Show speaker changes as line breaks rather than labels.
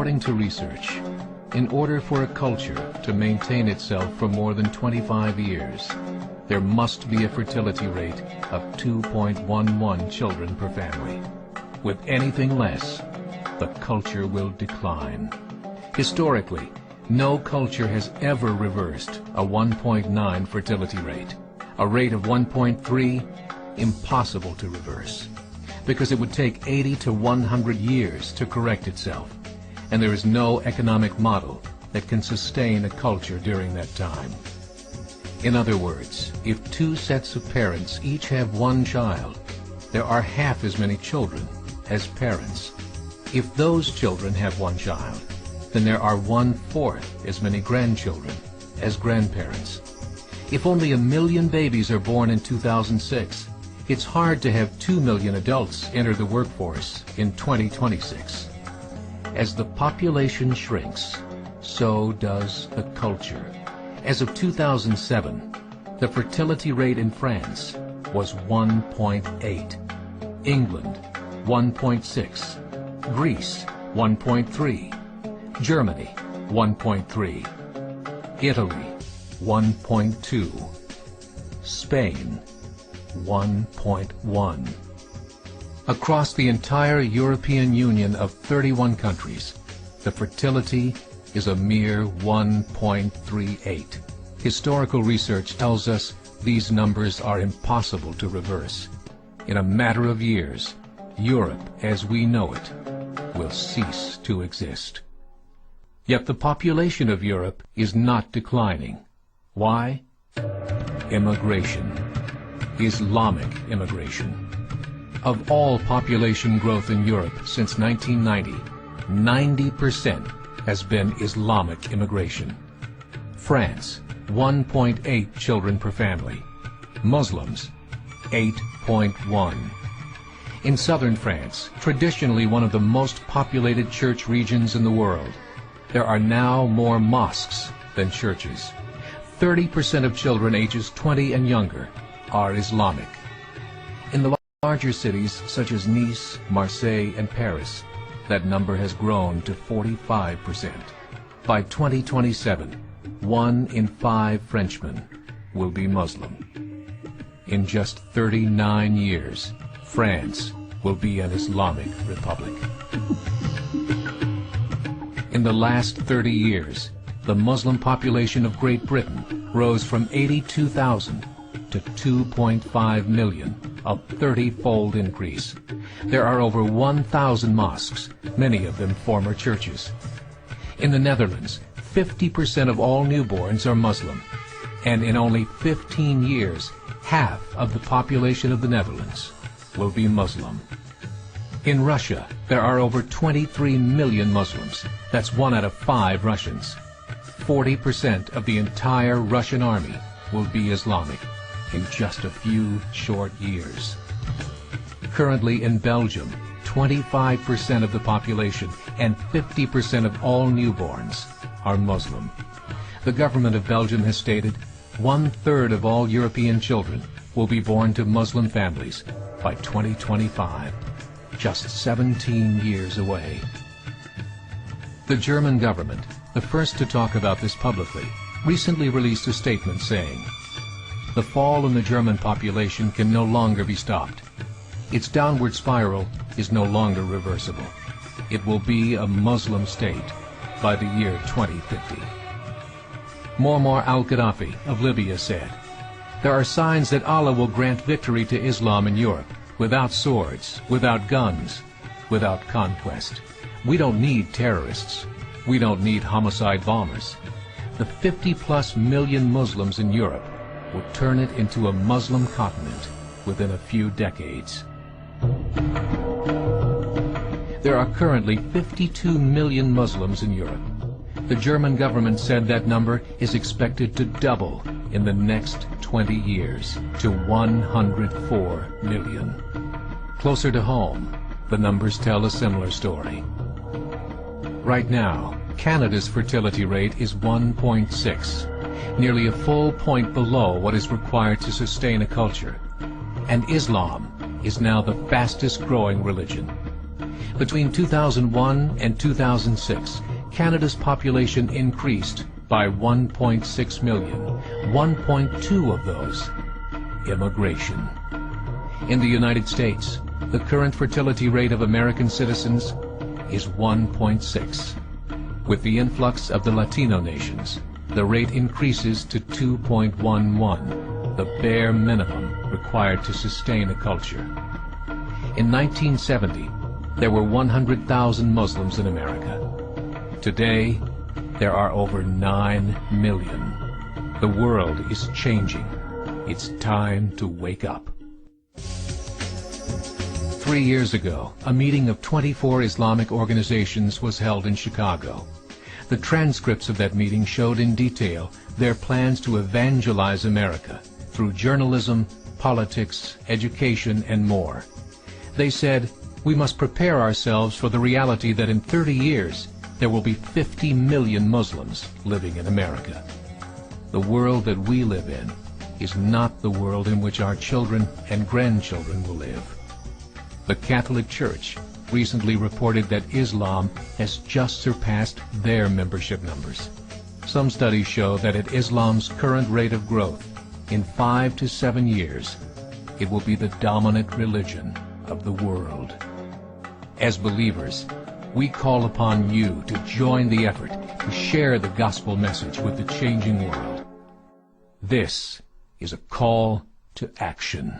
According to research, in order for a culture to maintain itself for more than 25 years, there must be a fertility rate of 2.11 children per family. With anything less, the culture will decline. Historically, no culture has ever reversed a 1.9 fertility rate. A rate of 1.3, impossible to reverse, because it would take 80 to 100 years to correct itself, and there is no economic model that can sustain a culture during that time. In other words, if two sets of parents each have one child, there are half as many children as parents. If those children have one child, then there are 1/4 as many grandchildren as grandparents. If only 1 million babies are born in 2006, it's hard to have 2 million adults enter the workforce in 2026. As the population shrinks, so does the culture. As of 2007, the fertility rate in France was 1.8, England 1.6, Greece 1.3, Germany 1.3, Italy 1.2, Spain 1.1. Across the entire European Union of 31 countries, the fertility is a mere 1.38. Historical research tells us these numbers are impossible to reverse. In a matter of years, Europe as we know it will cease to exist. Yet the population of Europe is not declining. Why? Immigration. Islamic immigration. Of all population growth in Europe since 1990, 90% has been Islamic immigration. France, 1.8 children per family. Muslims, 8.1. In southern France, traditionally one of the most populated church regions in the world, there are now more mosques than churches. 30% of children ages 20 and younger are Islamic. In the larger cities such as Nice, Marseille, and Paris, that number has grown to 45%. By 2027, 1 in 5 Frenchmen will be Muslim. In just 39 years, France will be an Islamic republic. In the last 30 years, the Muslim population of Great Britain rose from 82,000 to 2.5 million, a 30-fold increase. There are over 1,000 mosques, many of them former churches. In the Netherlands, 50% of all newborns are Muslim, and in only 15 years, half of the population of the Netherlands will be Muslim. In Russia, there are over 23 million Muslims. That's 1 out of 5 Russians. 40% of the entire Russian army will be Islamic in just a few short years. Currently in Belgium, 25% of the population and 50% of all newborns are Muslim. The government of Belgium has stated 1/3 of all European children will be born to Muslim families by 2025, just 17 years away. The German government, the first to talk about this publicly, recently released a statement saying, "The fall in the German population can no longer be stopped. Its downward spiral is no longer reversible. It will be a Muslim state by the year 2050. Muammar al-Gaddafi of Libya said, "There are signs that Allah will grant victory to Islam in Europe, without swords, without guns, without conquest. We don't need terrorists. We don't need homicide bombers. The 50+ million Muslims in Europe will turn it into a Muslim continent within a few decades." There are currently 52 million Muslims in Europe. The German government said that number is expected to double in the next 20 years to 104 million. Closer to home, the numbers tell a similar story. Right now, Canada's fertility rate is 1.6, nearly a full point below what is required to sustain a culture. And Islam is now the fastest growing religion. Between 2001 and 2006, Canada's population increased by 1.6 million, 1.2 of those immigration. In the United States, the current fertility rate of American citizens is 1.6. With the influx of the Latino nations, the rate increases to 2.11, the bare minimum required to sustain a culture. In 1970, there were 100,000 Muslims in America. Today, there are over 9 million. The world is changing. It's time to wake up. 3 years ago, a meeting of 24 Islamic organizations was held in Chicago. The transcripts of that meeting showed in detail their plans to evangelize America through journalism, politics, education, and more. They said, we must prepare ourselves for the reality that in 30 years, there will be 50 million Muslims living in America. The world that we live in is not the world in which our children and grandchildren will live. The Catholic Church recently reported that Islam has just surpassed their membership numbers. Some studies show that at Islam's current rate of growth, in 5 to 7 years, it will be the dominant religion of the world. As believers, we call upon you to join the effort to share the gospel message with the changing world. This is a call to action.